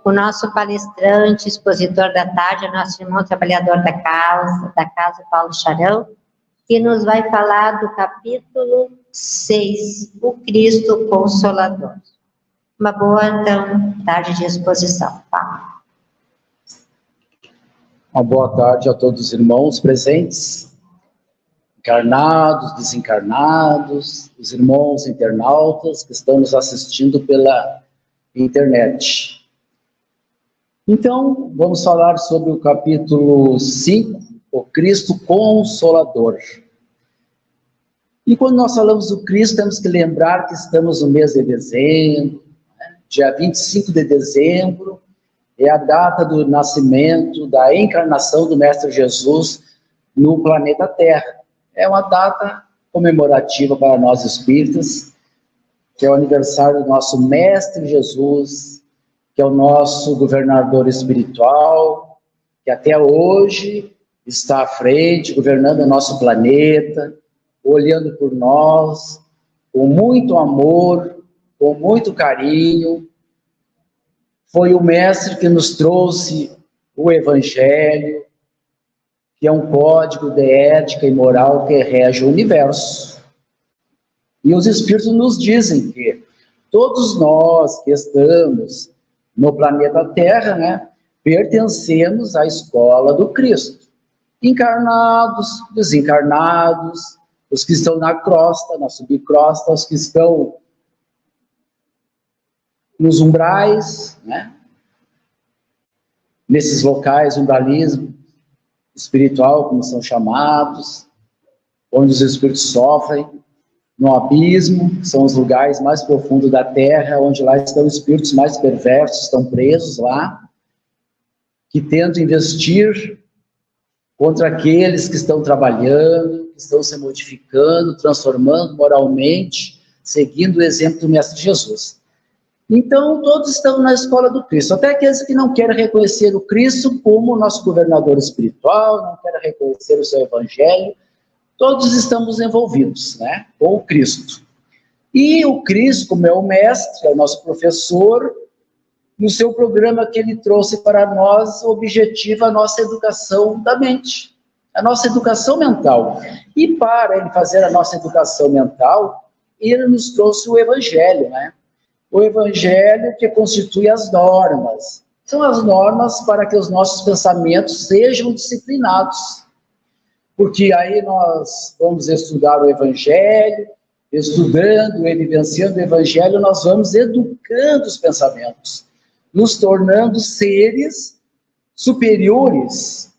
o nosso palestrante, expositor da tarde, o nosso irmão trabalhador da casa, Paulo Charão, que nos vai falar do capítulo 6, o Cristo Consolador. Uma boa, então, tarde de exposição. Tá? Uma boa tarde a todos os irmãos presentes, encarnados, desencarnados, os irmãos internautas que estão nos assistindo pela internet. Então, vamos falar sobre o capítulo 5, o Cristo Consolador. E quando nós falamos do Cristo, temos que lembrar que estamos no mês de dezembro, dia 25 de dezembro, é a data do nascimento, da encarnação do Mestre Jesus no planeta Terra. É uma data comemorativa para nós espíritas, que é o aniversário do nosso Mestre Jesus, que é o nosso governador espiritual, que até hoje está à frente, governando o nosso planeta, olhando por nós, com muito amor, com muito carinho. Foi o Mestre que nos trouxe o Evangelho, que é um código de ética e moral que rege o universo. E os Espíritos nos dizem que todos nós que estamos no planeta Terra, pertencemos à escola do Cristo. Encarnados, desencarnados, os que estão na crosta, na subcrosta, os que estão nos umbrais, nesses locais, umbralismo espiritual, como são chamados, onde os espíritos sofrem, no abismo, que são os lugares mais profundos da Terra, onde lá estão espíritos mais perversos, estão presos lá, que tentam investir contra aqueles que estão trabalhando, que estão se modificando, transformando moralmente, seguindo o exemplo do Mestre Jesus. Então, todos estão na escola do Cristo, até aqueles que não querem reconhecer o Cristo como nosso governador espiritual, não querem reconhecer o seu Evangelho, todos estamos envolvidos, com o Cristo. E o Cristo, como é o Mestre, é o nosso professor, no seu programa que ele trouxe para nós, objetiva a nossa educação da mente, a nossa educação mental. E para ele fazer a nossa educação mental, ele nos trouxe o Evangelho, O Evangelho que constitui as normas. São as normas para que os nossos pensamentos sejam disciplinados. Porque aí nós vamos estudar o Evangelho, estudando e vivenciando o Evangelho, nós vamos educando os pensamentos, nos tornando seres superiores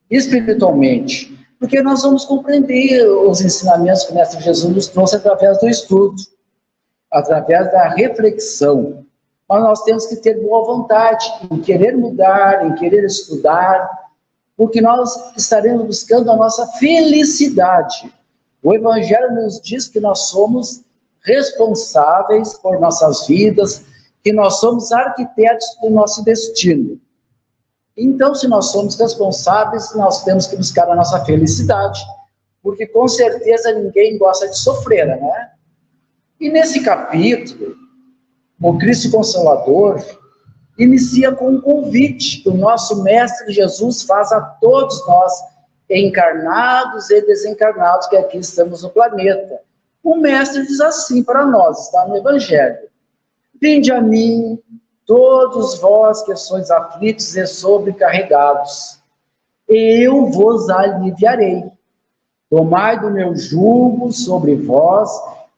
espiritualmente. Porque nós vamos compreender os ensinamentos que o Mestre Jesus nos trouxe através do estudo, através da reflexão. Mas nós temos que ter boa vontade em querer mudar, em querer estudar, porque nós estaremos buscando a nossa felicidade. O Evangelho nos diz que nós somos responsáveis por nossas vidas, que nós somos arquitetos do nosso destino. Então, se nós somos responsáveis, nós temos que buscar a nossa felicidade, porque com certeza ninguém gosta de sofrer, E nesse capítulo, o Cristo Consolador inicia com um convite que o nosso Mestre Jesus faz a todos nós, encarnados e desencarnados, que aqui estamos no planeta. O Mestre diz assim para nós, está no Evangelho: vinde a mim, todos vós que sois aflitos e sobrecarregados, eu vos aliviarei. Tomai do meu jugo sobre vós,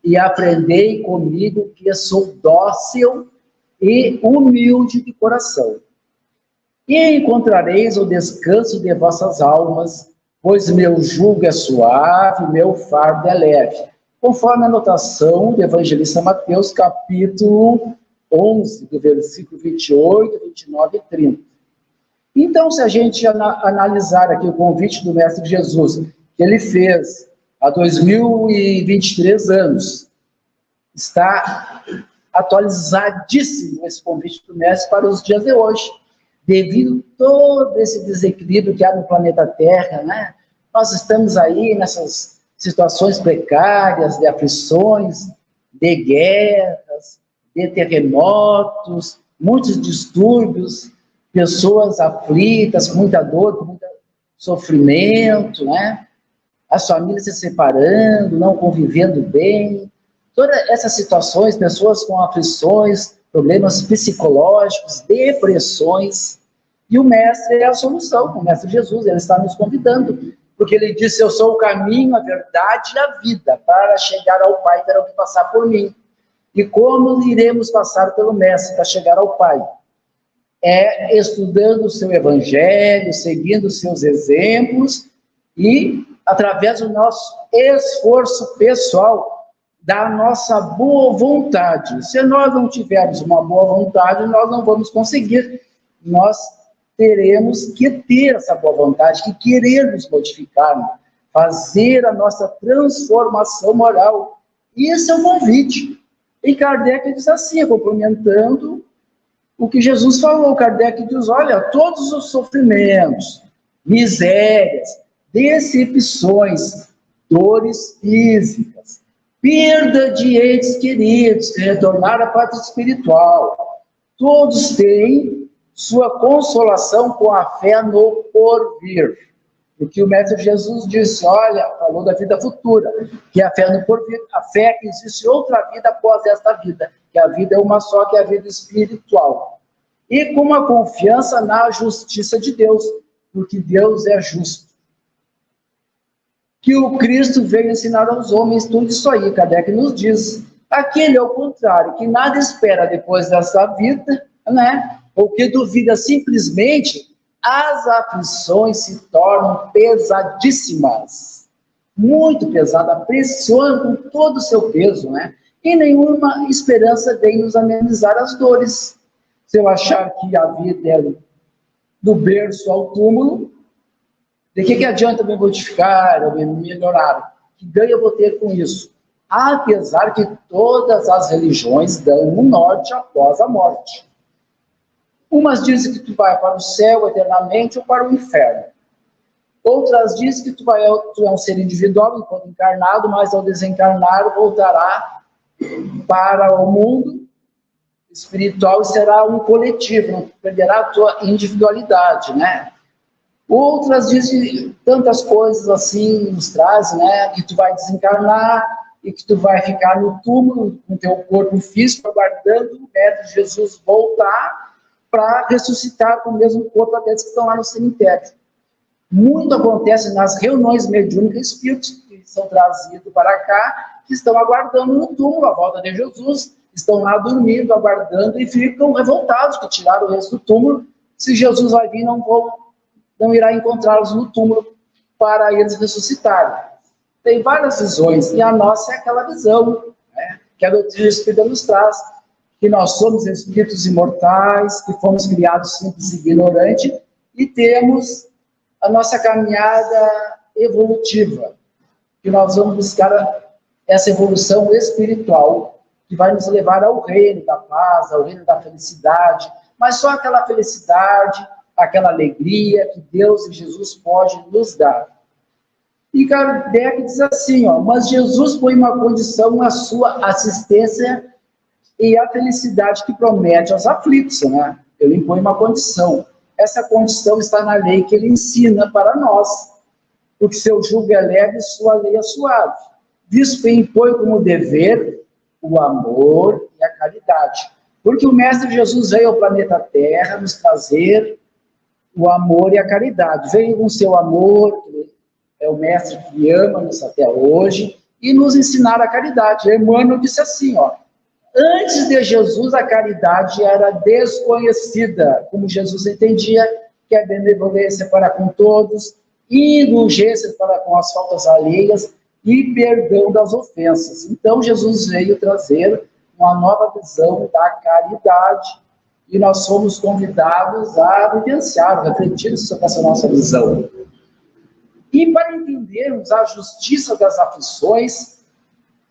e aprendei comigo, que sou dócil e humilde de coração. E encontrareis o descanso de vossas almas, pois meu jugo é suave, meu fardo é leve. Conforme a anotação do Evangelista Mateus, capítulo 11, do versículo 28, 29 e 30. Então, se a gente analisar aqui o convite do Mestre Jesus, que ele fez há 2023 anos, está atualizadíssimo esse convite do Mestre para os dias de hoje, devido a todo esse desequilíbrio que há no planeta Terra, Nós estamos aí nessas situações precárias, de aflições, de guerras, de terremotos, muitos distúrbios, pessoas aflitas, com muita dor, com muito sofrimento, né? As famílias se separando, não convivendo bem, todas essas situações, pessoas com aflições, problemas psicológicos, depressões, e o Mestre é a solução, o Mestre Jesus, ele está nos convidando, porque ele disse, eu sou o caminho, a verdade e a vida, para chegar ao Pai terão que passar por mim. E como iremos passar pelo Mestre para chegar ao Pai? É estudando o seu Evangelho, seguindo os seus exemplos e através do nosso esforço pessoal, da nossa boa vontade. Se nós não tivermos uma boa vontade, nós não vamos conseguir. Nós teremos que ter essa boa vontade, que querer nos modificar, fazer a nossa transformação moral. Isso é um convite. E Kardec diz assim, complementando o que Jesus falou. Kardec diz, olha, todos os sofrimentos, misérias, decepções, dores físicas, perda de entes queridos, retornar à pátria espiritual, todos têm sua consolação com a fé no porvir. Porque o Mestre Jesus disse, olha, falou da vida futura, que é a fé no porvir, a fé que existe outra vida após esta vida, que a vida é uma só, que é a vida espiritual. E com uma confiança na justiça de Deus, porque Deus é justo. Que o Cristo veio ensinar aos homens tudo isso aí, Kardec nos diz. Aquele, ao contrário, que nada espera depois dessa vida, né? Ou que duvida simplesmente, as aflições se tornam pesadíssimas. Muito pesada, pressionam com todo o seu peso, né? E nenhuma esperança de nos amenizar as dores. Se eu achar que a vida é do berço ao túmulo, de que adianta me modificar, ou me melhorar? Que ganho eu vou ter com isso? Apesar que todas as religiões dão um norte após a morte. Umas dizem que tu vai para o céu eternamente ou para o inferno. Outras dizem que tu é um ser individual, enquanto encarnado, mas ao desencarnar voltará para o mundo espiritual e será um coletivo, não perderá a tua individualidade, né? Outras dizem tantas coisas assim, nos trazem, né? Que tu vai desencarnar e que tu vai ficar no túmulo com teu corpo físico, aguardando o Mestre Jesus voltar para ressuscitar com o mesmo corpo daqueles que estão lá no cemitério. Muito acontece nas reuniões mediúnicas, espíritos que são trazidos para cá, que estão aguardando no túmulo a volta de Jesus, estão lá dormindo, aguardando e ficam revoltados que tiraram o resto do túmulo. Se Jesus vai vir, não irá encontrá-los no túmulo para eles ressuscitarem. Tem várias visões, e a nossa é aquela visão, né, que a doutrina espírita nos traz, que nós somos espíritos imortais, que fomos criados simples e ignorantes, e temos a nossa caminhada evolutiva, que nós vamos buscar essa evolução espiritual, que vai nos levar ao reino da paz, ao reino da felicidade, mas só aquela felicidade, aquela alegria que Deus e Jesus pode nos dar. E Kardec diz assim, ó, mas Jesus põe uma condição na sua assistência e a felicidade que promete aos aflitos, né? Ele impõe uma condição. Essa condição está na lei que ele ensina para nós, porque seu jugo é leve e sua lei é suave. Disso impõe como dever o amor e a caridade. Porque o Mestre Jesus veio ao planeta Terra nos trazer o amor e a caridade. Veio com seu amor, é o Mestre que ama-nos até hoje, e nos ensinar a caridade. Emmanuel disse assim, ó, antes de Jesus a caridade era desconhecida, como Jesus entendia que a benevolência para com todos, indulgência para com as faltas alheias e perdão das ofensas. Então Jesus veio trazer uma nova visão da caridade, e nós somos convidados a vivenciar, refletir sobre essa nossa visão. E para entendermos a justiça das aflições,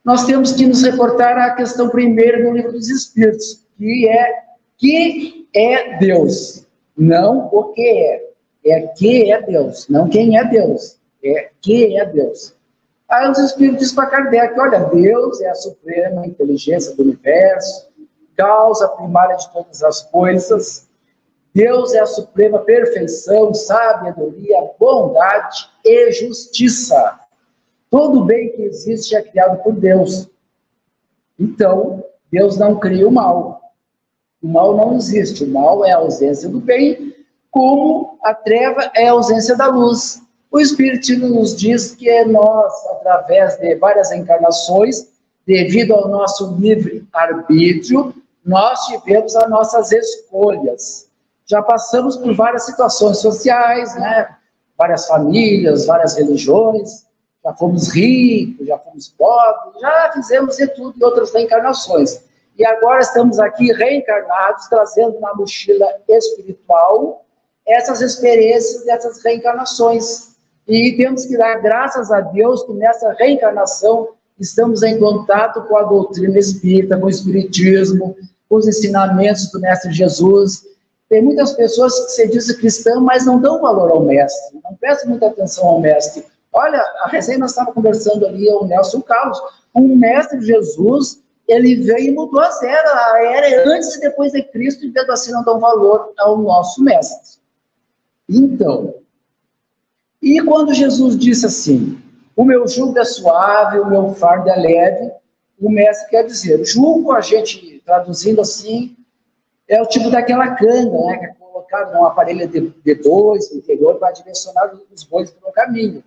nós temos que nos reportar à questão primeira do Livro dos Espíritos, que é Deus, não o que é que é Deus, não quem é Deus, é que é Deus. Aí os Espíritos dizem para Kardec, olha, Deus é a suprema inteligência do universo, causa primária de todas as coisas. Deus é a suprema perfeição, sabedoria, bondade e justiça. Todo bem que existe é criado por Deus. Então, Deus não cria o mal. O mal não existe. O mal é a ausência do bem, como a treva é a ausência da luz. O Espírito nos diz que nós, através de várias encarnações, devido ao nosso livre-arbítrio, nós tivemos as nossas escolhas. Já passamos por várias situações sociais, né? Várias famílias, várias religiões, já fomos ricos, já fomos pobres, já fizemos de tudo em outras reencarnações. E agora estamos aqui reencarnados, trazendo na mochila espiritual essas experiências dessas reencarnações. E temos que dar graças a Deus que nessa reencarnação estamos em contato com a doutrina espírita, com o espiritismo, com os ensinamentos do Mestre Jesus. Tem muitas pessoas que se dizem cristã, mas não dão valor ao Mestre, não prestam muita atenção ao Mestre. Olha, a recém nós estávamos conversando ali, o Nelson Carlos, o Mestre Jesus, ele veio e mudou a era antes e depois de Cristo, e mesmo assim não dão valor ao nosso Mestre. Então, e quando Jesus disse assim, o meu jugo é suave, o meu fardo é leve, o Mestre quer dizer, jugo, a gente traduzindo assim, é o tipo daquela canga, né, que é colocado num aparelho de bois no interior para direcionar os bois pelo caminho.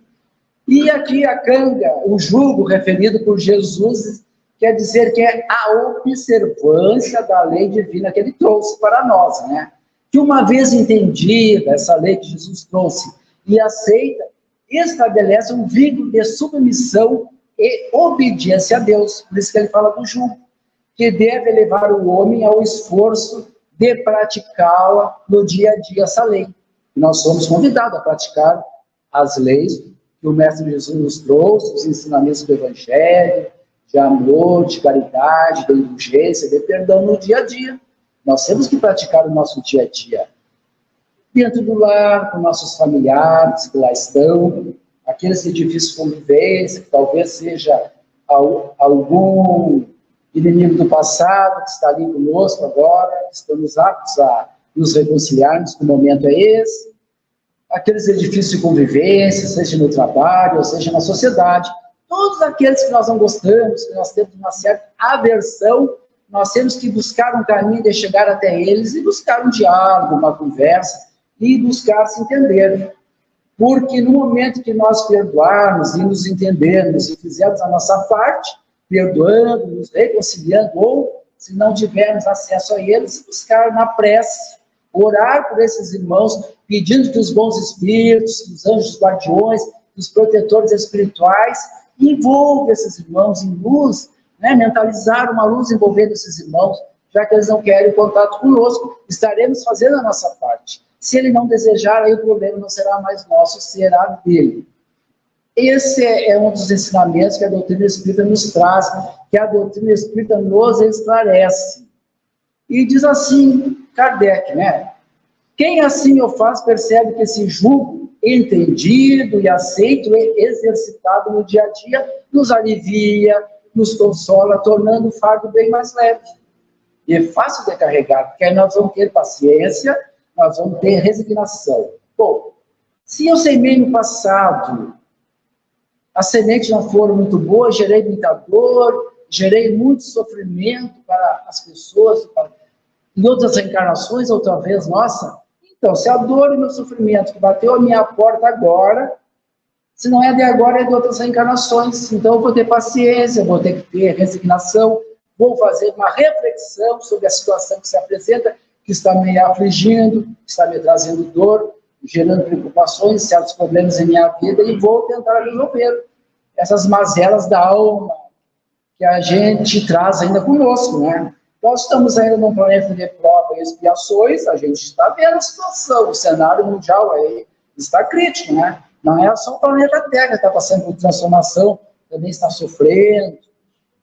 E aqui a canga, o jugo referido por Jesus, quer dizer que é a observância da lei divina que ele trouxe para nós, né? Que uma vez entendida essa lei que Jesus trouxe e aceita, estabelece um vínculo de submissão e obediência a Deus. Por isso que ele fala do jugo, que deve levar o homem ao esforço de praticá-la no dia a dia, essa lei. E nós somos convidados a praticar as leis que o Mestre Jesus nos trouxe, os ensinamentos do Evangelho, de amor, de caridade, de indulgência, de perdão no dia a dia. Nós temos que praticar o nosso dia a dia. Dentro do lar, com nossos familiares que lá estão, aqueles de difícil convivência, que talvez seja algum inimigo do passado que está ali conosco agora, estamos aptos a nos reconciliarmos, que o momento é esse. Aqueles de difícil convivência, seja no trabalho, ou seja na sociedade, todos aqueles que nós não gostamos, que nós temos uma certa aversão, nós temos que buscar um caminho de chegar até eles e buscar um diálogo, uma conversa, e buscar se entender. Porque no momento que nós perdoarmos e nos entendermos e fizermos a nossa parte, perdoando, nos reconciliando, ou se não tivermos acesso a eles, buscar na prece, orar por esses irmãos, pedindo que os bons espíritos, os anjos guardiões, os protetores espirituais, envolvam esses irmãos em luz, né, mentalizar uma luz envolvendo esses irmãos, já que eles não querem contato conosco, estaremos fazendo a nossa parte. Se ele não desejar, aí o problema não será mais nosso, será dele. Esse é um dos ensinamentos que a doutrina espírita nos traz, que a doutrina espírita nos esclarece. E diz assim, Kardec, né? Quem assim o faz percebe que esse jugo entendido e aceito e exercitado no dia a dia nos alivia, nos consola, tornando o fardo bem mais leve. E é fácil de carregar, porque aí nós vamos ter paciência, nós vamos ter resignação. Bom, se eu semeei no passado, as sementes não foram muito boas, gerei muita dor, gerei muito sofrimento para as pessoas, em outras reencarnações, outra vez, nossa. Então, se a dor e o meu sofrimento que bateu a minha porta agora, se não é de agora, é de outras reencarnações. Então, eu vou ter paciência, vou ter que ter resignação, vou fazer uma reflexão sobre a situação que se apresenta, que está me afligindo, que está me trazendo dor, gerando preocupações, certos problemas em minha vida, e vou tentar resolver essas mazelas da alma que a gente traz ainda conosco, né? Nós estamos ainda num planeta de prova e expiações, a gente está vendo a situação, o cenário mundial aí está crítico, né? Não é só o planeta Terra que está passando por transformação, também está sofrendo,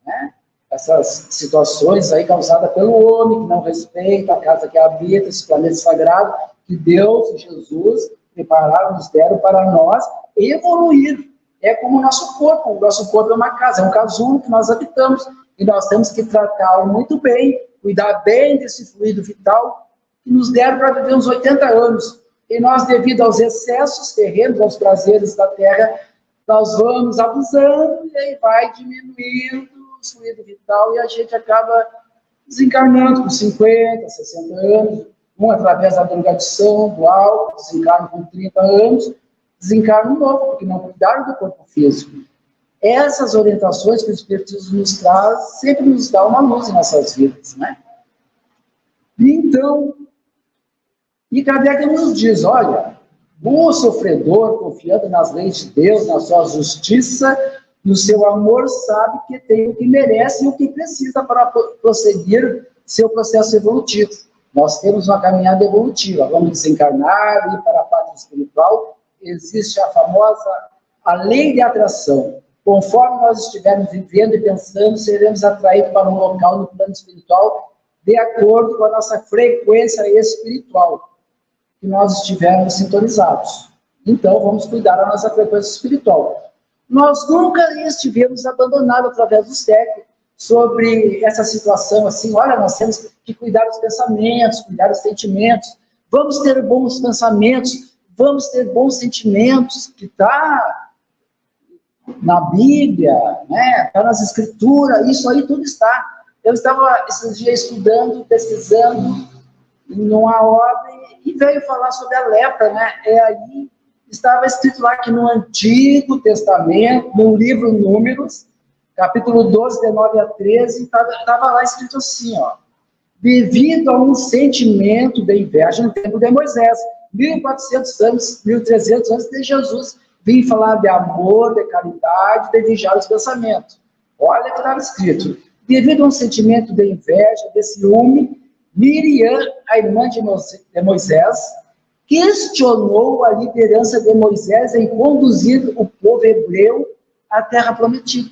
né? Essas situações aí causadas pelo homem, que não respeita a casa que habita, esse planeta sagrado, que Deus e Jesus prepararam, nos deram para nós evoluir. É como o nosso corpo é uma casa, é um casulo que nós habitamos, e nós temos que tratá-lo muito bem, cuidar bem desse fluido vital, que nos deram para viver uns 80 anos. E nós, devido aos excessos terrenos, aos prazeres da terra, nós vamos abusando e aí vai diminuindo o fluido vital e a gente acaba desencarnando com 50, 60 anos, um através da drogadição, do álcool, desencarna com 30 anos, desencarna um novo, porque não cuidaram do corpo físico. Essas orientações que o Espiritismo nos traz, sempre nos dá uma luz em nossas vidas, né? Então, e Kardec nos diz, olha, o sofredor, confiando nas leis de Deus, na sua justiça, no seu amor, sabe que tem o que merece e o que precisa para prosseguir seu processo evolutivo. Nós temos uma caminhada evolutiva, vamos desencarnar, ir para a pátria espiritual, existe a famosa a lei de atração. Conforme nós estivermos vivendo e pensando, seremos atraídos para um local no plano espiritual de acordo com a nossa frequência espiritual, que nós estivermos sintonizados. Então, vamos cuidar da nossa frequência espiritual. Nós nunca estivemos abandonados através do século sobre essa situação, assim, olha, nós temos que cuidar dos pensamentos, cuidar dos sentimentos, vamos ter bons pensamentos, vamos ter bons sentimentos, que está na Bíblia, né? Está nas Escrituras, isso aí tudo está. Eu estava esses dias estudando, pesquisando numa obra e veio falar sobre a lepra, né? Aí estava escrito lá que no Antigo Testamento, no livro Números, capítulo 12, de 9 a 13, estava lá escrito assim, ó, devido a um sentimento de inveja no tempo de Moisés, 1400 anos, 1300 antes de Jesus, vim falar de amor, de caridade, de vigiar os pensamentos. Olha que estava escrito. Devido a um sentimento de inveja, de ciúme, Miriam, a irmã de Moisés, questionou a liderança de Moisés em conduzir o povo hebreu à terra prometida,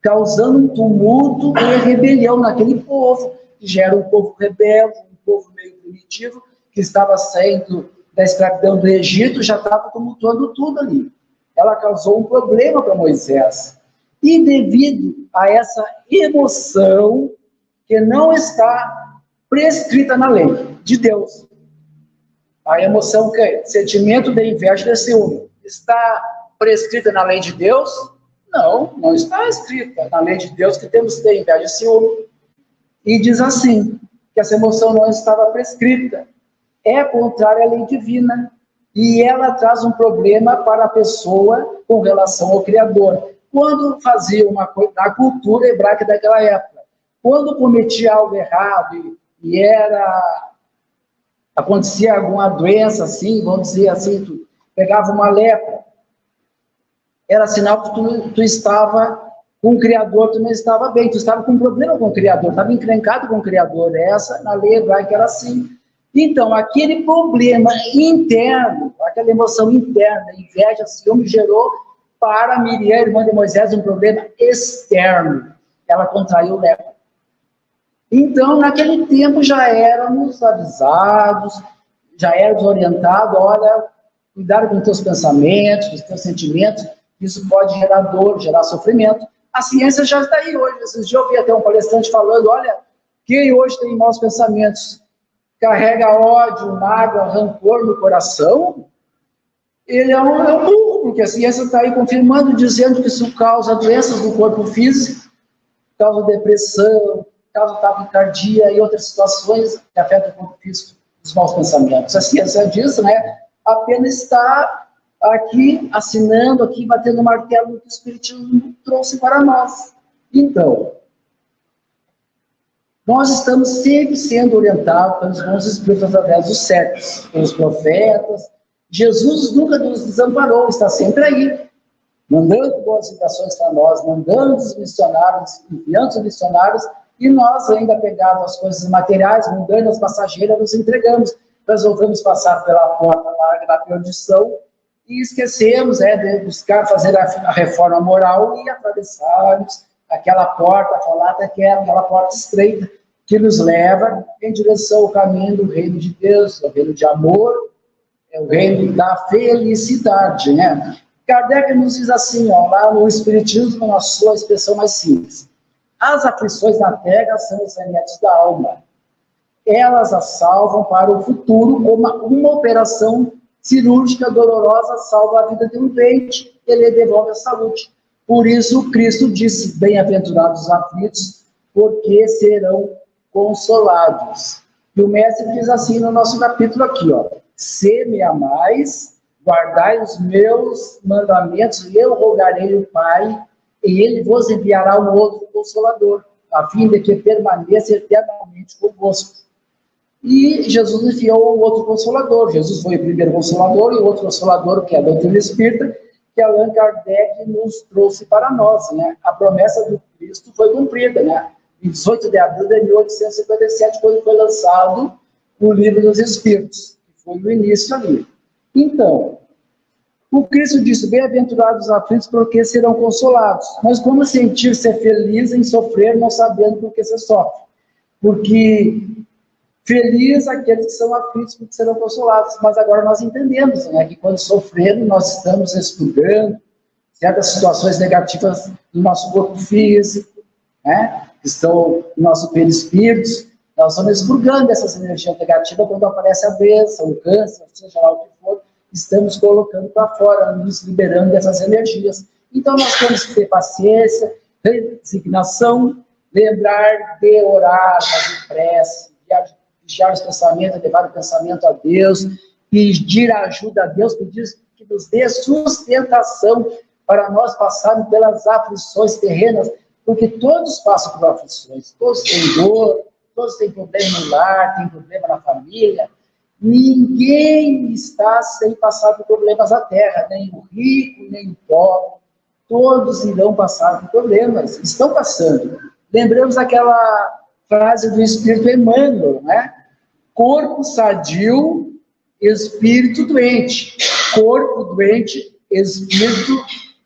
causando um tumulto e rebelião naquele povo, que já era um povo rebelde, um povo meio primitivo, que estava saindo da escravidão do Egito, já estava tumultuando tudo ali. Ela causou um problema para Moisés. E devido a essa emoção que não está prescrita na lei de Deus, a emoção que é sentimento de inveja e de ciúme, está prescrita na lei de Deus? Não, não está escrita na lei de Deus que temos que ter inveja e ciúme. E diz assim, que essa emoção não estava prescrita. É contrária à lei divina. E ela traz um problema para a pessoa com relação ao Criador. Quando fazia uma coisa, na cultura hebraica daquela época, quando cometia algo errado e acontecia alguma doença assim, vamos dizer assim, tu pegava uma lepra, era sinal que tu estava com o Criador, tu não estava bem, tu estava com um problema com o Criador, estava encrencado com o Criador. Essa, na lei hebraica, era assim. Então, aquele problema interno, aquela emoção interna, inveja, ciúme, gerou para Miriam, irmã de Moisés, um problema externo. Ela contraiu lepra. Então, naquele tempo, já éramos avisados, já éramos orientados, olha, cuidado com os teus pensamentos, com os teus sentimentos, isso pode gerar dor, gerar sofrimento. A ciência já está aí hoje. Esses dias eu vi até um palestrante falando, olha, quem hoje tem maus pensamentos, carrega ódio, mágoa, rancor no coração, ele é um burro, porque a ciência está aí confirmando, dizendo que isso causa doenças do corpo físico, causa depressão, causa taquicardia e outras situações que afetam o corpo físico dos maus pensamentos. A ciência diz, né, apenas está aqui assinando, aqui batendo o martelo do que o Espiritismo trouxe para nós. Então, nós estamos sempre sendo orientados pelos bons espíritos através dos séculos, pelos profetas. Jesus nunca nos desamparou, está sempre aí, mandando boas vibrações para nós, mandando os missionários, enviando os missionários, e nós, ainda pegados as coisas materiais, mundanas, passageiras, nos entregamos. Resolvemos passar pela porta larga da perdição e esquecemos de buscar fazer a reforma moral e atravessarmos aquela porta falada, aquela porta estreita, que nos leva em direção ao caminho do reino de Deus, o reino de amor, é o reino da felicidade, né? Kardec nos diz assim, ó, lá no Espiritismo, na sua expressão mais simples, As aflições na terra são os remédios da alma. Elas a salvam para o futuro, como uma operação cirúrgica dolorosa salva a vida de um doente, ele devolve a saúde. Por isso, Cristo disse, bem-aventurados os aflitos, porque serão consolados. E o mestre diz assim no nosso capítulo aqui, ó, se me amais, guardai os meus mandamentos, e eu rogarei o Pai, e ele vos enviará um outro Consolador, a fim de que permaneça eternamente convosco. E Jesus enviou um outro Consolador. Jesus foi o primeiro Consolador, e o outro Consolador, que é a doutrina espírita, que Allan Kardec nos trouxe para nós, né? A promessa do Cristo foi cumprida, né? Em 18 de abril de 1857, quando foi lançado o Livro dos Espíritos, que foi o início ali. Então, o Cristo disse, bem-aventurados os aflitos, porque serão consolados. Mas como sentir-se feliz em sofrer, não sabendo por que se sofre? Porque feliz aqueles que são aflitos, porque serão consolados. Mas agora nós entendemos, né, que quando sofremos, nós estamos expurgando certas situações negativas do nosso corpo físico, né, que estão no nosso perispírito. Nós estamos expurgando essas energias negativas quando aparece a doença, o câncer, seja lá o que for, estamos colocando para fora, nos liberando dessas energias. Então nós temos que ter paciência, resignação, lembrar de orar, fazer prece, de deixar os pensamentos, levar o pensamento a Deus, pedir ajuda a Deus, pedir que nos dê sustentação para nós passarmos pelas aflições terrenas, porque todos passam por aflições, todos têm dor, todos têm problema no lar, têm problema na família. Ninguém está sem passar por problemas na terra, nem o rico, nem o pobre. Todos irão passar por problemas, estão passando. Lembramos aquela frase do Espírito Emmanuel, né? Corpo sadio, espírito doente. Corpo doente, espírito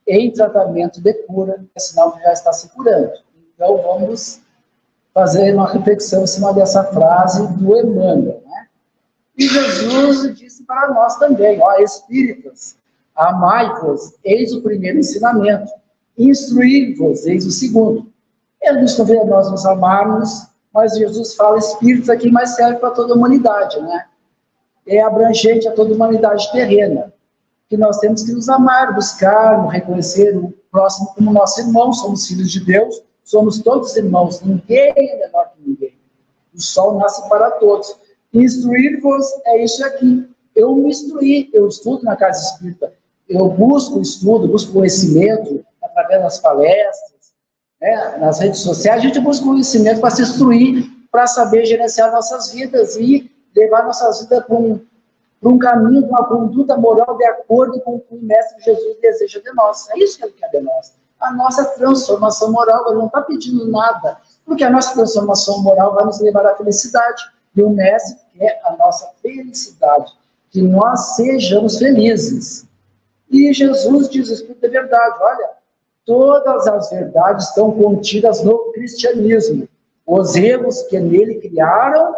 em tratamento de cura, é sinal que já está se curando. Então, vamos fazer uma reflexão em cima dessa frase do Emmanuel, né? E Jesus disse para nós também, ó, espíritas, amai-vos, eis o primeiro ensinamento, instruí-vos, eis o segundo. Ele nos convida a nós nos amarmos, mas Jesus fala espíritos aqui, mas serve para toda a humanidade, né? É abrangente a toda a humanidade terrena, que nós temos que nos amar, buscar, reconhecer o próximo como nosso irmão, somos filhos de Deus, somos todos irmãos, ninguém é menor que ninguém. O sol nasce para todos. Instruir-vos é isso aqui. Eu me instruí, eu estudo na casa espírita, eu busco estudo, busco conhecimento através das palestras, né, nas redes sociais, a gente busca conhecimento para se instruir, para saber gerenciar nossas vidas e levar nossas vidas para um caminho, uma conduta moral de acordo com o que o Mestre Jesus deseja de nós. É isso que ele quer de nós. A nossa transformação moral, ele não está pedindo nada, porque a nossa transformação moral vai nos levar à felicidade. E o Mestre quer a nossa felicidade, que nós sejamos felizes. E Jesus diz o Espírito da verdade, olha, todas as verdades estão contidas no cristianismo. Os erros que nele criaram,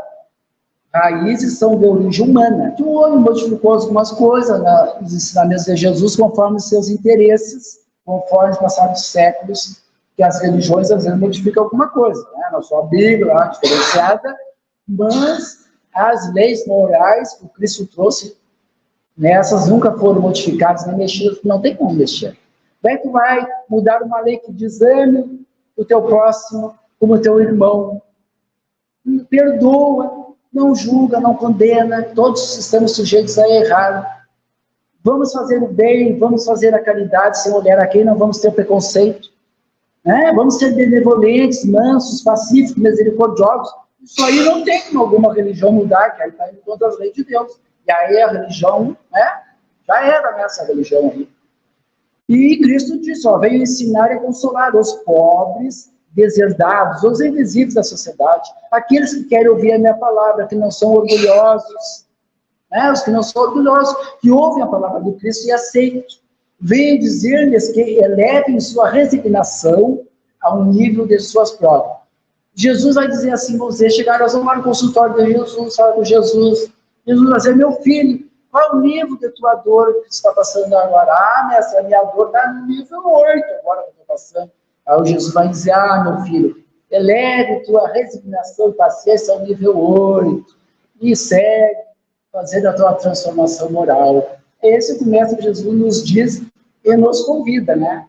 raízes são de origem humana. Que o homem modificou algumas coisas nos ensinamentos de Jesus conforme os seus interesses, conforme passados os séculos, que as religiões às vezes modificam alguma coisa, né? Na sua Bíblia, lá, diferenciada, mas as leis morais que o Cristo trouxe, essas nunca foram modificadas nem mexidas, não tem como mexer. Daí tu vai mudar uma lei que diz ame o teu próximo como o teu irmão, perdoa, não julga, não condena, todos estamos sujeitos a errar. Vamos fazer o bem, vamos fazer a caridade sem olhar a quem, não vamos ter preconceito, né? Vamos ser benevolentes, mansos, pacíficos, misericordiosos. Isso aí não tem como alguma religião mudar, que aí está indo contra as leis de Deus. E aí a religião, né, já era nessa religião aí. E Cristo disse, ó, veio ensinar e consolar os pobres, deserdados, os invisíveis da sociedade, aqueles que querem ouvir a minha palavra, que não são orgulhosos, né, os que não são orgulhosos, que ouvem a palavra do Cristo e aceitam. Veio dizer-lhes que elevem sua resignação ao nível de suas provas. Jesus vai dizer assim, vocês chegaram lá no consultório de Jesus, fala com Jesus, Jesus vai dizer, meu filho, qual é o nível de tua dor que você está passando agora? Ah, mestre, a minha dor está no nível 8 agora que eu estou passando. Aí o Jesus vai dizer, ah, meu filho, eleve tua resignação e paciência ao nível 8 e segue fazendo a tua transformação moral. É esse que o Mestre Jesus nos diz e nos convida, né?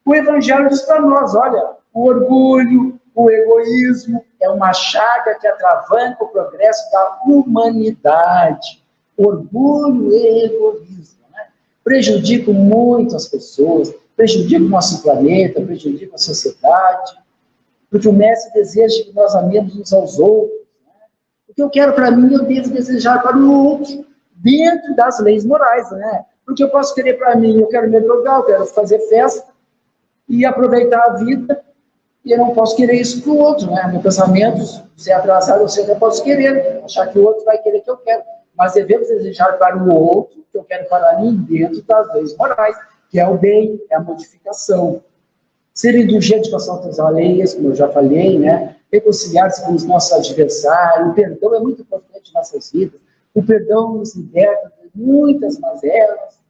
O Evangelho diz para nós, olha, o orgulho, o egoísmo é uma chaga que atravanca o progresso da humanidade. Orgulho e egoísmo, né? Prejudicam muito as pessoas, prejudicam o nosso planeta, prejudicam a sociedade, porque o Mestre deseja que nós amemos uns aos outros. Né? O que eu quero para mim, eu devo desejar para o outro, dentro das leis morais, né? Porque eu posso querer para mim, eu quero me drogar, eu quero fazer festa e aproveitar a vida, e eu não posso querer isso para o outro, né? Meu pensamento, se é atrasado, eu sempre posso querer, achar que o outro vai querer que eu quero, mas devemos desejar para o outro, que eu quero para mim, dentro das leis morais, que é o bem, é a modificação. Ser indulgente com as outras alheias, como eu já falei, né? Reconciliar-se com os nossos adversários, o perdão é muito importante em nossas vidas, o perdão nos liberta de muitas mazelas,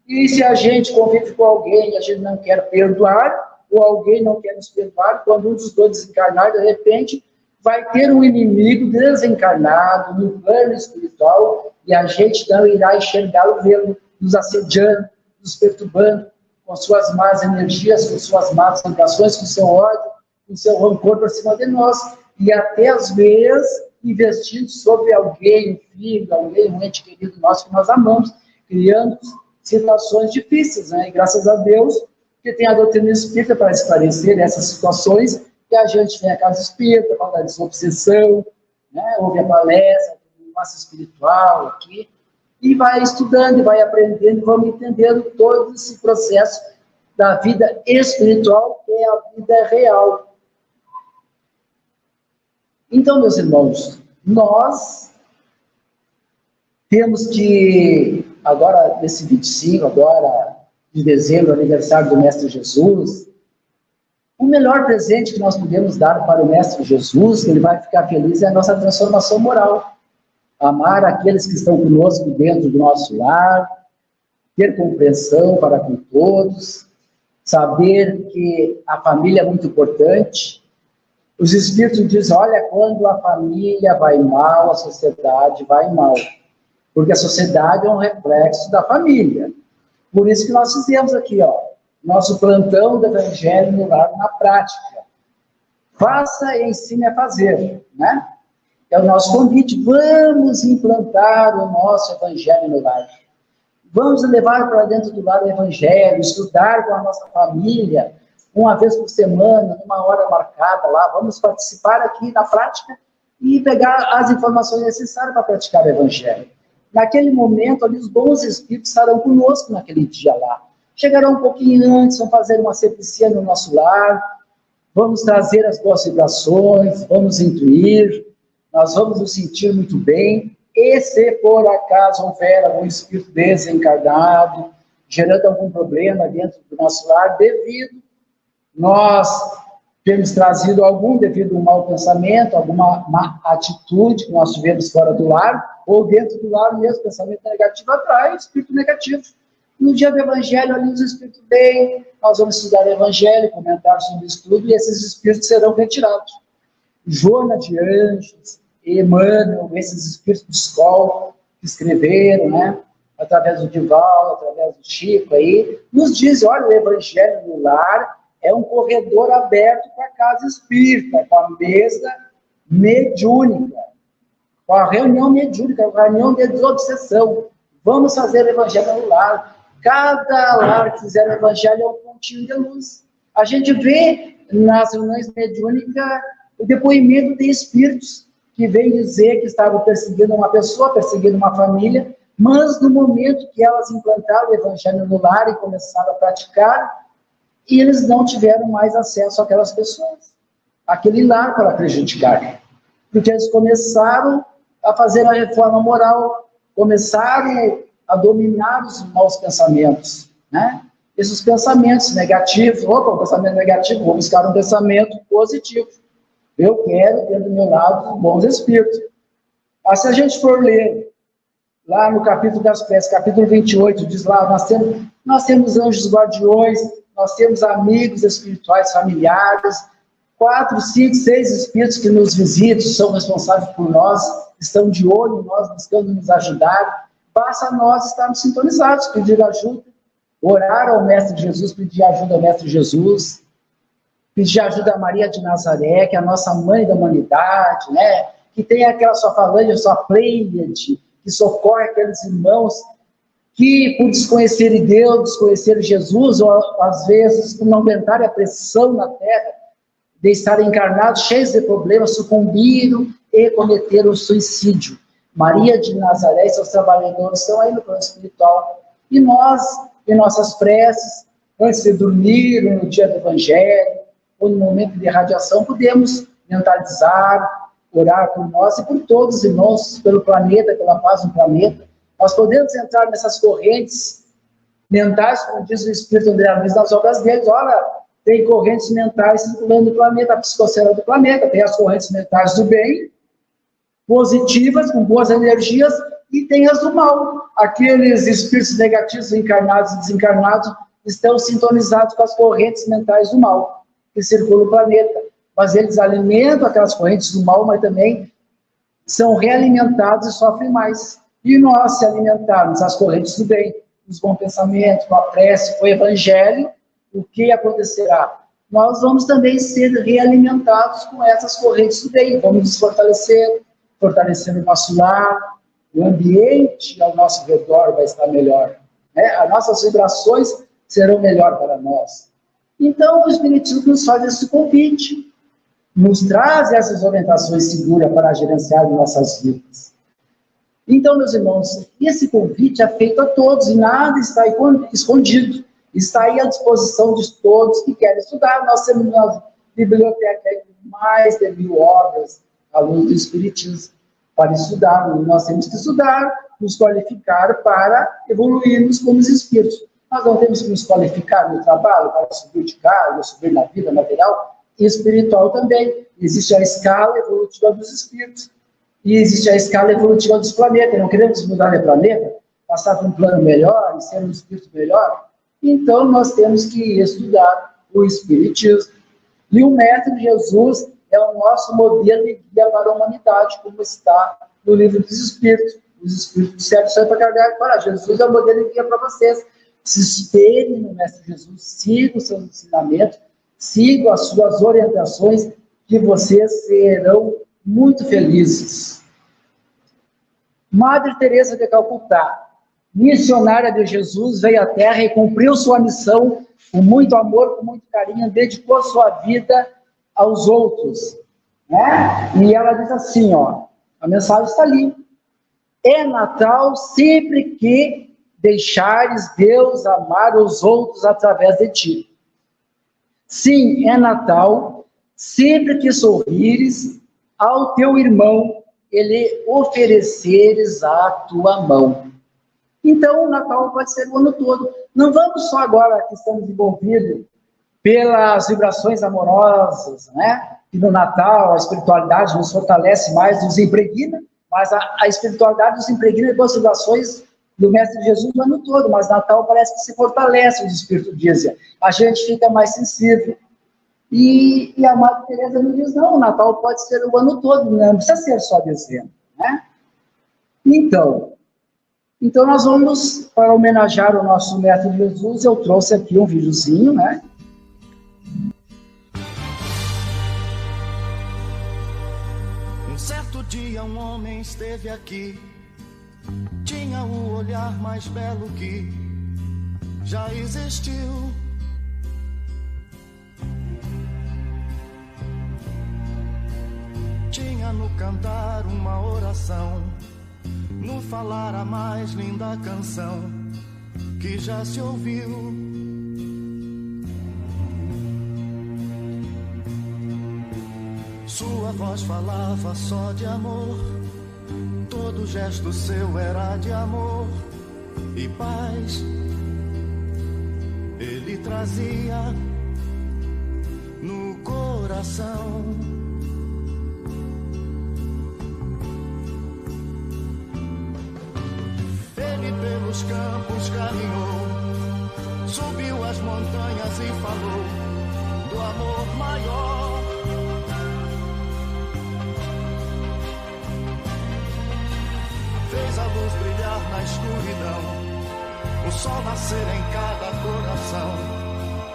e se a gente convive com alguém e a gente não quer perdoar, ou alguém não quer nos perdoar, quando um dos dois desencarnar, de repente, vai ter um inimigo desencarnado no plano espiritual, e a gente não irá enxergá-lo, vê-lo nos assediando, nos perturbando, com suas más energias, com suas más vibrações, com seu ódio, com seu rancor por cima de nós, e até às vezes investindo sobre alguém, um filho, alguém, um ente querido nosso que nós amamos, criando situações difíceis, né? E graças a Deus que tem a doutrina espírita para esclarecer essas situações, que a gente vem à casa espírita, fala da desobsessão, né? Ouve a palestra, o passo espiritual aqui, e vai estudando, e vai aprendendo, e vamos entendendo todo esse processo da vida espiritual, que é a vida real. Então, meus irmãos, nós temos que, agora, nesse 25, agora, de dezembro, aniversário do Mestre Jesus, o melhor presente que nós podemos dar para o Mestre Jesus, que ele vai ficar feliz, é a nossa transformação moral. Amar aqueles que estão conosco dentro do nosso lar, ter compreensão para com todos, saber que a família é muito importante. Os Espíritos dizem, olha, quando a família vai mal, a sociedade vai mal. Porque a sociedade é um reflexo da família. Por isso que nós fizemos aqui, ó, nosso plantão do Evangelho no lar na prática. Faça e ensine a fazer, né? É o nosso convite. Vamos implantar o nosso Evangelho no lar. Vamos levar para dentro do lar o Evangelho, estudar com a nossa família, uma vez por semana, numa hora marcada lá. Vamos participar aqui na prática e pegar as informações necessárias para praticar o Evangelho. Naquele momento, ali, os bons espíritos estarão conosco naquele dia lá. Chegarão um pouquinho antes, vão fazer uma sepsia no nosso lar, vamos trazer as boas vibrações, vamos intuir, nós vamos nos sentir muito bem, e se por acaso houver algum espírito desencarnado, gerando algum problema dentro do nosso lar, nós temos trazido algum devido a um mau pensamento, alguma má atitude que nós tivemos fora do lar, ou dentro do lar mesmo, pensamento negativo atrai espírito negativo. No dia do Evangelho, ali os espíritos bem, nós vamos estudar o Evangelho, comentar sobre o estudo, e esses espíritos serão retirados. Joana de Anjos, Emmanuel, esses espíritos de escola que escreveram, né, através do Dival, através do Chico aí, nos dizem, olha, o Evangelho no lar é um corredor aberto para a casa espírita, com a mesa mediúnica, com a reunião mediúnica, com a reunião de desobsessão. Vamos fazer o Evangelho no lar. Cada lar que fizer o Evangelho é um pontinho de luz. A gente vê nas reuniões mediúnicas o depoimento de espíritos que vêm dizer que estavam perseguindo uma pessoa, perseguindo uma família, mas no momento que elas implantaram o Evangelho no lar e começaram a praticar, e eles não tiveram mais acesso àquelas pessoas, àquele lar para prejudicar. Porque eles começaram a fazer a reforma moral, começaram a dominar os maus pensamentos, né? Esses pensamentos negativos, opa, um pensamento negativo, vou buscar um pensamento positivo. Eu quero ter do meu lado bons espíritos. Se a gente for ler lá no capítulo das preces, capítulo 28, diz lá, nós temos anjos guardiões, nós temos amigos espirituais familiares, 4, 5, 6 espíritos que nos visitam, são responsáveis por nós, estão de olho em nós, buscando nos ajudar. Basta nós estarmos sintonizados, pedir ajuda, orar ao Mestre Jesus, pedir ajuda ao Mestre Jesus, pedir ajuda a Maria de Nazaré, que é a nossa mãe da humanidade, né? Que tem aquela sua falange, sua Pleiade, que socorre aqueles irmãos que, por desconhecerem Deus, desconhecerem Jesus, ou às vezes por não aguentarem a pressão na terra, de estarem encarnados, cheios de problemas, sucumbiram e cometeram suicídio. Maria de Nazaré e seus trabalhadores estão aí no plano espiritual. E nós, em nossas preces, antes de dormir, no dia do Evangelho, ou no momento de radiação, podemos mentalizar, orar por nós e por todos os irmãos, pelo planeta, pela paz no planeta. Nós podemos entrar nessas correntes mentais, como diz o Espírito André Luiz nas obras deles. Olha, tem correntes mentais circulando no planeta, a psicosfera do planeta, tem as correntes mentais do bem, positivas, com boas energias, e tem as do mal. Aqueles espíritos negativos, encarnados e desencarnados, estão sintonizados com as correntes mentais do mal, que circulam no planeta. Mas eles alimentam aquelas correntes do mal, mas também são realimentados e sofrem mais. E nós, se alimentarmos as correntes do bem, os bons pensamentos, com a prece, com o Evangelho, o que acontecerá? Nós vamos também ser realimentados com essas correntes do bem, vamos nos fortalecer, fortalecer o nosso lar, o ambiente ao nosso redor vai estar melhor, né? As nossas vibrações serão melhor para nós. Então, o Espiritismo nos faz esse convite, nos traz essas orientações seguras para gerenciar nossas vidas. Então, meus irmãos, esse convite é feito a todos e nada está escondido. Está aí à disposição de todos que querem estudar. Nós temos uma biblioteca com mais de 1000 obras à luz do Espiritismo para estudar. Nós temos que estudar, nos qualificar para evoluirmos como os espíritos. Nós não temos que nos qualificar no trabalho para subir de cargo, subir na vida material e espiritual também. Existe a escala evolutiva dos espíritos e existe a escala evolutiva dos planetas. Não queremos mudar de planeta, passar para um plano melhor e ser um espírito melhor. Então, nós temos que estudar o Espiritismo. E o Mestre Jesus é o nosso modelo de guia para a humanidade, como está no Livro dos Espíritos. Os Espíritos certos são para carregar para Jesus, é o modelo de guia para vocês. Se espelhem no Mestre Jesus, sigam os seus ensinamentos, sigam as suas orientações, que vocês serão muito felizes. Madre Teresa de Calcutá, missionária de Jesus, veio à Terra e cumpriu sua missão com muito amor, com muito carinho, dedicou sua vida aos outros, né? E ela diz assim, ó, a mensagem está ali: é Natal sempre que deixares Deus amar os outros através de ti. Sim, é Natal sempre que sorrires ao teu irmão e lhe ofereceres a tua mão. Então, o Natal pode ser o ano todo. Não vamos só agora que estamos envolvidos pelas vibrações amorosas, né? E no Natal a espiritualidade nos fortalece mais, nos impregna, mas a espiritualidade nos impregna com as vibrações do Mestre Jesus o ano todo, mas Natal parece que se fortalece, os espíritos dizem. A gente fica mais sensível. E a Madre Teresa nos diz, não, o Natal pode ser o ano todo, não precisa ser só dezembro, né? Então, nós vamos, para homenagear o nosso Mestre Jesus, eu trouxe aqui um videozinho, né? Um certo dia um homem esteve aqui, tinha o olhar mais belo que já existiu. Tinha no cantar uma oração, no falar a mais linda canção que já se ouviu. Sua voz falava só de amor, todo gesto seu era de amor e paz. Ele trazia no coração. Ele pelos campos caminhou, subiu as montanhas e falou do amor maior. a luz brilhar na escuridão, o sol nascer em cada coração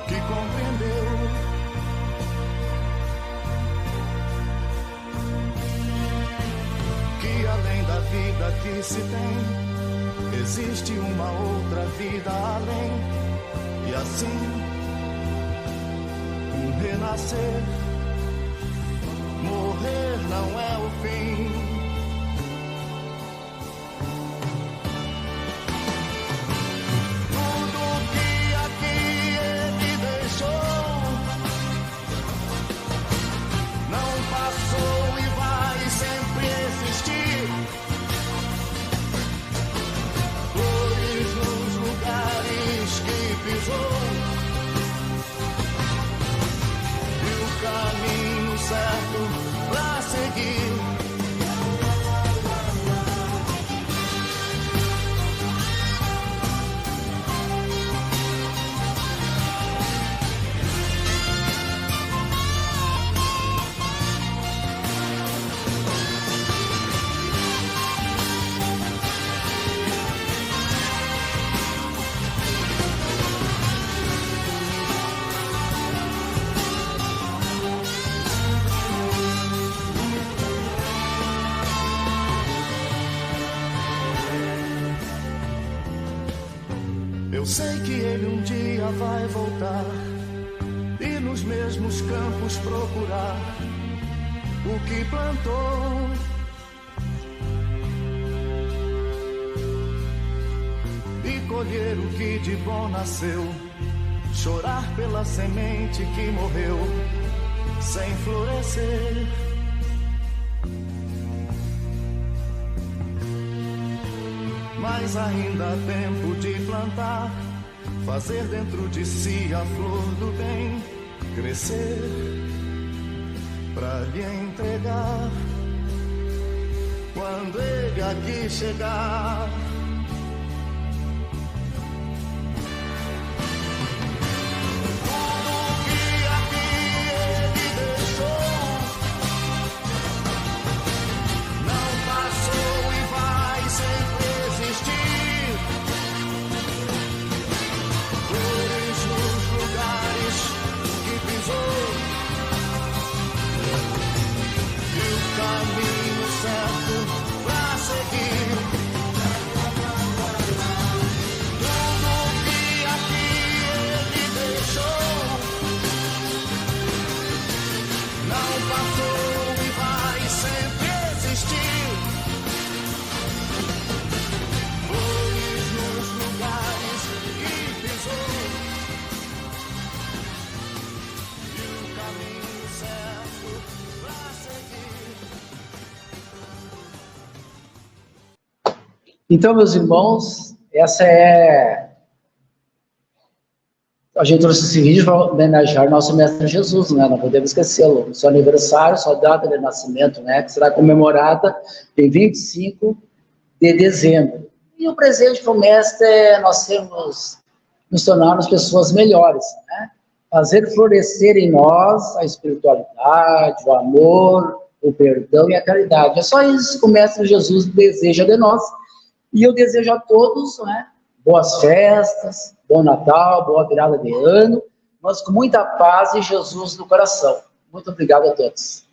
que compreendeu que além da vida que se tem, existe uma outra vida além, e assim um renascer. Morrer não é o fim. Tudo que aqui ele deixou não passou e vai sempre existir. Flores nos lugares que pisou e o caminho certo pra seguir. Eu sei que ele um dia vai voltar e nos mesmos campos procurar o que plantou. E colher o que de bom nasceu, chorar pela semente que morreu sem florescer. Mas ainda há tempo de plantar, fazer dentro de si a flor do bem crescer, pra lhe entregar quando ele aqui chegar. Tudo que aqui ele deixou não passou e vai sempre existir. Flores nos lugares que pisou e o caminho certo pra seguir. Tudo que aqui ele deixou não passou e vai sempre existir. Flores nos lugares que pisou e o caminho certo pra seguir. Então, meus irmãos, essa é... A gente trouxe esse vídeo para homenagear nosso Mestre Jesus, né? Não podemos esquecê-lo. Seu aniversário, sua data de nascimento, né? Que será comemorada em 25 de dezembro. E o presente para o Mestre é nós sermos, nos tornarmos pessoas melhores, né? Fazer florescer em nós a espiritualidade, o amor, o perdão e a caridade. É só isso que o Mestre Jesus deseja de nós. E eu desejo a todos, né, boas festas, bom Natal, boa virada de ano, mas com muita paz e Jesus no coração. Muito obrigado a todos.